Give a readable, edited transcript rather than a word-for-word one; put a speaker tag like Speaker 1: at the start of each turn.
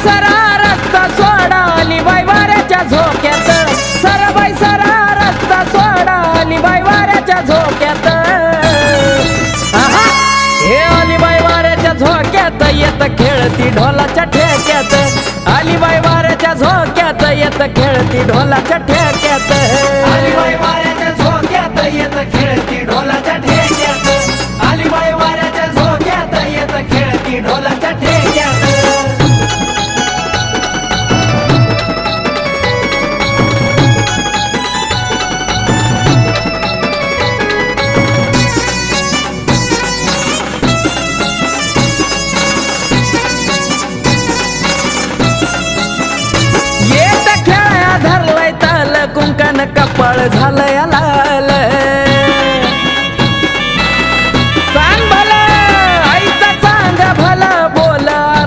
Speaker 1: सरा रस्ता सोडा आली बाई वाऱ्याच्या झोक्यात सरबाई सरा रस्ता सोडा आली बाई वाऱ्याच्या झोक्यात आहा हे आली बाई वाऱ्याच्या झोक्यात येत खेळती ढोलाच्या ठेक्यात आली बाई वाऱ्याच्या झोक्यात येत खेळती ढोलाच्या ठेक्यात
Speaker 2: आली बाई वाऱ्याच्या झोक्यात येत खेळती ढोलाच्या ठेक्यात आली बाई वाऱ्याच्या झोक्यात येत खेळती ढोलाच्या ठेक्यात
Speaker 1: येत खेळाया धरलाय ताल कुंकन कपाळ झालंय